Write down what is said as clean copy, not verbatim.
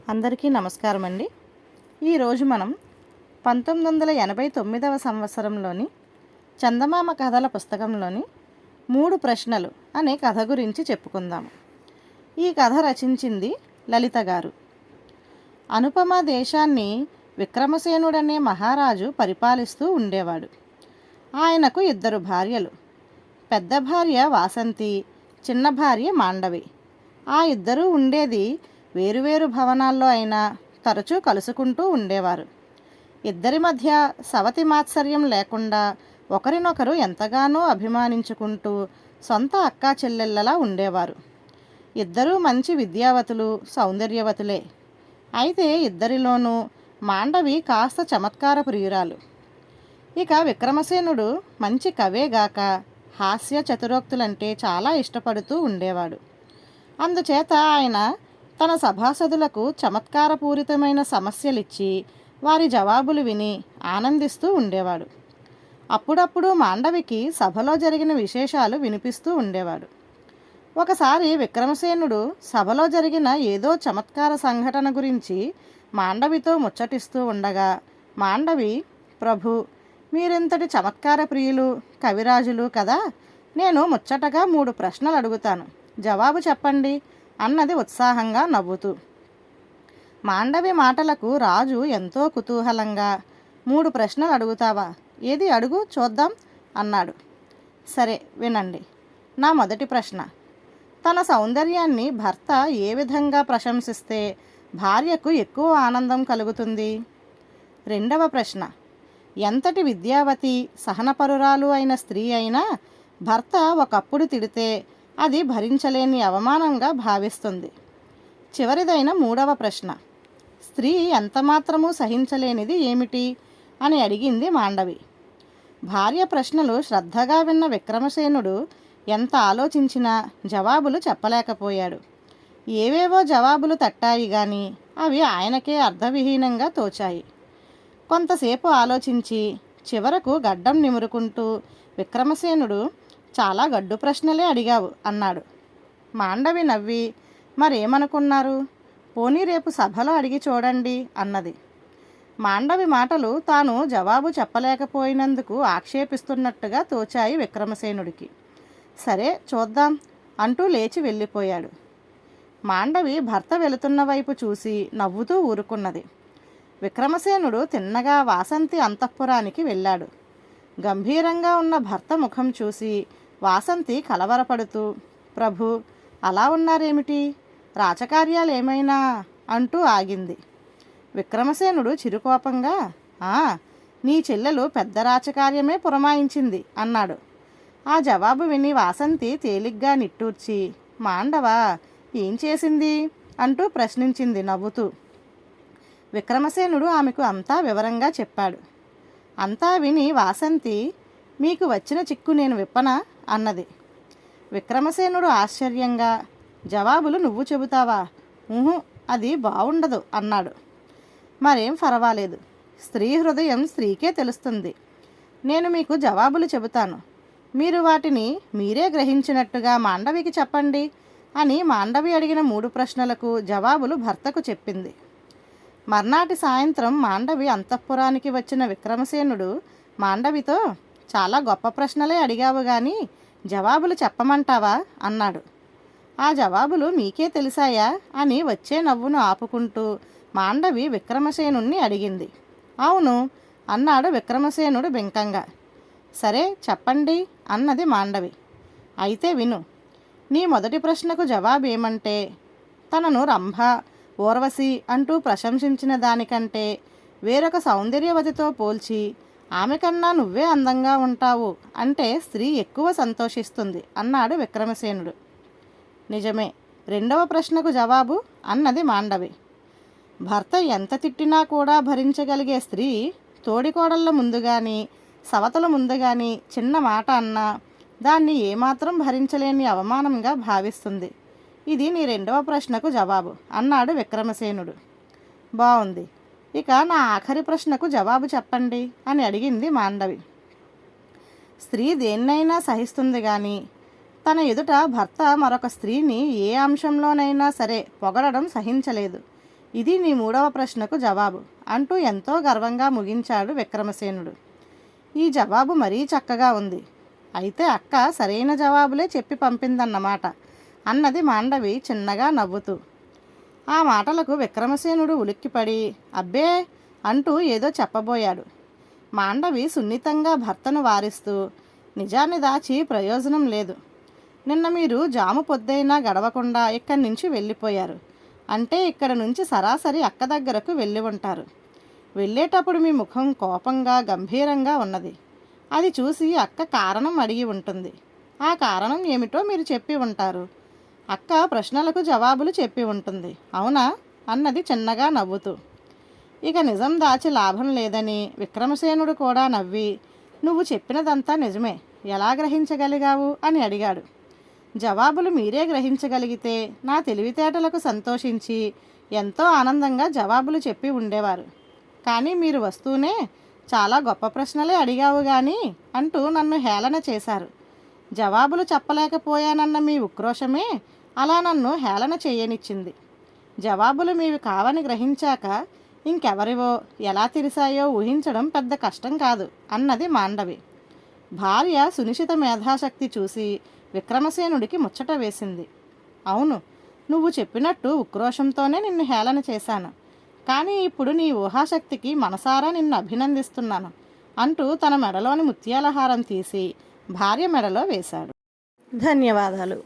అందరికీ నమస్కారం అండి. ఈరోజు మనం 1989వ సంవత్సరంలోని చందమామ కథల పుస్తకంలోని 3 ప్రశ్నలు అనే కథ గురించి చెప్పుకుందాము. ఈ కథ రచించింది లలిత గారు. అనుపమ దేశాన్ని విక్రమసేనుడనే మహారాజు పరిపాలిస్తూ ఉండేవాడు. ఆయనకు 2 భార్యలు. పెద్ద భార్య వాసంతి, చిన్న భార్య మాండవి. ఆ ఇద్దరూ ఉండేది వేరువేరు భవనాల్లో అయినా తరచూ కలుసుకుంటూ ఉండేవారు. ఇద్దరి మధ్య సవతి మాత్సర్యం లేకుండా ఒకరినొకరు ఎంతగానో అభిమానించుకుంటూ సొంత అక్కా చెల్లెళ్ళలా ఉండేవారు. ఇద్దరూ మంచి విద్యావతులు, సౌందర్యవతులే. అయితే ఇద్దరిలోనూ మాండవి కాస్త చమత్కార ప్రియురాలు. ఇక విక్రమసేనుడు మంచి కవేగాక హాస్య చతురోక్తులంటే చాలా ఇష్టపడుతూ ఉండేవాడు. అందుచేత ఆయన తన సభాసదులకు చమత్కారపూరితమైన సమస్యలిచ్చి వారి జవాబులు విని ఆనందిస్తూ ఉండేవాడు. అప్పుడప్పుడు మాండవికి సభలో జరిగిన విశేషాలు వినిపిస్తూ ఉండేవాడు. ఒకసారి విక్రమసేనుడు సభలో జరిగిన ఏదో చమత్కార సంఘటన గురించి మాండవితో ముచ్చటిస్తూ ఉండగా మాండవి, ప్రభు, మీరింతటి చమత్కార ప్రియులు, కవిరాజులు కదా, నేను ముచ్చటగా 3 ప్రశ్నలు అడుగుతాను, జవాబు చెప్పండి అన్నది ఉత్సాహంగా నవ్వుతూ. మాండవి మాటలకు రాజు ఎంతో కుతూహలంగా, 3 ప్రశ్నలు అడుగుతావా? ఏది అడుగు చూద్దాం అన్నాడు. సరే వినండి. నా మొదటి ప్రశ్న, తన సౌందర్యాన్ని భర్త ఏ విధంగా ప్రశంసిస్తే భార్యకు ఎక్కువ ఆనందం కలుగుతుంది? రెండవ ప్రశ్న, ఎంతటి విద్యావతి, సహనపరురాలు అయిన స్త్రీ అయినా భర్త ఒకప్పుడు తిడితే అది భరించలేని అవమానంగా భావిస్తుంది. చివరిదైన 3వ ప్రశ్న, స్త్రీ ఎంతమాత్రమూ సహించలేనిది ఏమిటి అని అడిగింది మాండవి. భార్య ప్రశ్నలు శ్రద్ధగా విన్న విక్రమసేనుడు ఎంత ఆలోచించినా జవాబులు చెప్పలేకపోయాడు. ఏవేవో జవాబులు తట్టాయి గాని అవి ఆయనకే అర్థవిహీనంగా తోచాయి. కొంతసేపు ఆలోచించి చివరకు గడ్డం నిమురుకుంటూ, విక్రమసేనుడు, చాలా గడ్డు ప్రశ్నలే అడిగావు అన్నాడు. మాండవి నవ్వి, మరేమనుకున్నారు, పోనీ రేపు సభలో అడిగి చూడండి అన్నది. మాండవి మాటలు తాను జవాబు చెప్పలేకపోయినందుకు ఆక్షేపిస్తున్నట్టుగా తోచాయి విక్రమసేనుడికి. సరే చూద్దాం అంటూ లేచి వెళ్ళిపోయాడు. మాండవి భర్త వెళుతున్న వైపు చూసి నవ్వుతూ ఊరుకున్నది. విక్రమసేనుడు తిన్నగా వాసంతి అంతఃపురానికి వెళ్ళాడు. గంభీరంగా ఉన్న భర్త ముఖం చూసి వాసంతి కలవరపడుతూ, ప్రభు, అలా ఉన్నారేమిటి, రాచకార్యాలేమైనా అంటూ ఆగింది. విక్రమసేనుడు చిరుకోపంగా, నీ చెల్లెలు పెద్ద రాచకార్యమే పురమాయించింది అన్నాడు. ఆ జవాబు విని వాసంతి తేలిగ్గా నిట్టూర్చి, మాండవా ఏం చేసింది అంటూ ప్రశ్నించింది నవ్వుతూ. విక్రమసేనుడు ఆమెకు అంతా వివరంగా చెప్పాడు. అంతా విని వాసంతి, మీకు వచ్చిన చిక్కు నేను విప్పనా అన్నది. విక్రమసేనుడు ఆశ్చర్యంగా, జవాబులు నువ్వు చెబుతావా? అది బాగుండదు అన్నాడు. మరేం పర్వాలేదు, స్త్రీ హృదయం స్త్రీకే తెలుస్తుంది. నేను మీకు జవాబులు చెబుతాను, మీరు వాటిని మీరే గ్రహించినట్టుగా మాండవికి చెప్పండి అని మాండవి అడిగిన 3 ప్రశ్నలకు జవాబులు భర్తకు చెప్పింది. మర్నాటి సాయంత్రం మాండవి అంతఃపురానికి వచ్చిన విక్రమసేనుడు మాండవితో, చాలా గొప్ప ప్రశ్నలే అడిగావు గాని జవాబులు చెప్పమంటావా అన్నాడు. ఆ జవాబులు మీకే తెలిసాయా అని వచ్చే నవ్వును ఆపుకుంటూ మాండవి విక్రమసేనుణ్ణి అడిగింది. అవును అన్నాడు విక్రమసేనుడు బింకంగా. సరే చెప్పండి అన్నది మాండవి. అయితే విను. నీ మొదటి ప్రశ్నకు జవాబేమంటే, తనను రంభ, ఊర్వశి అంటూ ప్రశంసించిన దానికంటే వేరొక సౌందర్యవతితో పోల్చి ఆమె కన్నా నువ్వే అందంగా ఉంటావు అంటే స్త్రీ ఎక్కువ సంతోషిస్తుంది అన్నాడు విక్రమసేనుడు. నిజమే. రెండవ ప్రశ్నకు జవాబు అన్నది మాండవి. భర్త ఎంత తిట్టినా కూడా భరించగలిగే స్త్రీ తోడికోడళ్ళ ముందు కానీ సవతల ముందు కానీ చిన్న మాట అన్నా దాన్ని ఏమాత్రం భరించలేని అవమానంగా భావిస్తుంది. ఇది నీ రెండవ ప్రశ్నకు జవాబు అన్నాడు విక్రమసేనుడు. బాగుంది. ఇక నా ఆఖరి ప్రశ్నకు జవాబు చెప్పండి అని అడిగింది మాండవి. స్త్రీ దేన్నైనా సహిస్తుంది కానీ తన ఎదుట భర్త మరొక స్త్రీని ఏ అంశంలోనైనా సరే పొగడడం సహించలేదు. ఇది నీ 3వ ప్రశ్నకు జవాబు అంటూ ఎంతో గర్వంగా ముగించాడు విక్రమసేనుడు. ఈ జవాబు మరీ చక్కగా ఉంది. అయితే అక్క సరైన జవాబులే చెప్పి పంపిందన్నమాట అన్నది మాండవి చిన్నగా నవ్వుతూ. ఆ మాటలకు విక్రమసేనుడు ఉలిక్కిపడి అబ్బే అంటూ ఏదో చెప్పబోయాడు. మాండవి సున్నితంగా భర్తను వారిస్తూ, నిజాన్ని దాచి ప్రయోజనం లేదు. నిన్న మీరు జాము పొద్దైనా గడవకుండా ఇక్కడి నుంచి వెళ్ళిపోయారు. అంటే ఇక్కడ నుంచి సరాసరి అక్క దగ్గరకు వెళ్ళి ఉంటారు. వెళ్ళేటప్పుడు మీ ముఖం కోపంగా గంభీరంగా ఉన్నది. అది చూసి అక్క కారణం అడిగి ఉంటుంది. ఆ కారణం ఏమిటో మీరు చెప్పి ఉంటారు. అక్క ప్రశ్నలకు జవాబులు చెప్పి ఉంటుంది, అవునా అన్నది చిన్నగా నవ్వుతూ. ఇక నిజం దాచి లాభం లేదని విక్రమసేనుడు కూడా నవ్వి, నువ్వు చెప్పినదంతా నిజమే, ఎలా గ్రహించగలిగావు అని అడిగాడు. జవాబులు మీరే గ్రహించగలిగితే నా తెలివితేటలకు సంతోషించి ఎంతో ఆనందంగా జవాబులు చెప్పి ఉండేవారు. కానీ మీరు వస్తూనే చాలా గొప్ప ప్రశ్నలే అడిగావు కానీ అంటూ నన్ను హేళన చేశారు. జవాబులు చెప్పలేకపోయానన్న మీ ఉక్రోషమే అలా నన్ను హేళన చేయనిచ్చింది. జవాబులు మీవి కావని గ్రహించాక ఇంకెవరివో ఎలా తిరిశాయో ఊహించడం పెద్ద కష్టం కాదు అన్నది మాండవి. భార్య సునిశిత మేధాశక్తి చూసి విక్రమసేనుడికి ముచ్చట వేసింది. అవును, నువ్వు చెప్పినట్టు ఉక్రోషంతోనే నిన్ను హేళన చేశాను. కానీ ఇప్పుడు నీ ఊహాశక్తికి మనసారా నిన్ను అభినందిస్తున్నాను అంటూ తన మెడలోని ముత్యాలహారం తీసి భార్య మెడలో వేశాడు. ధన్యవాదాలు.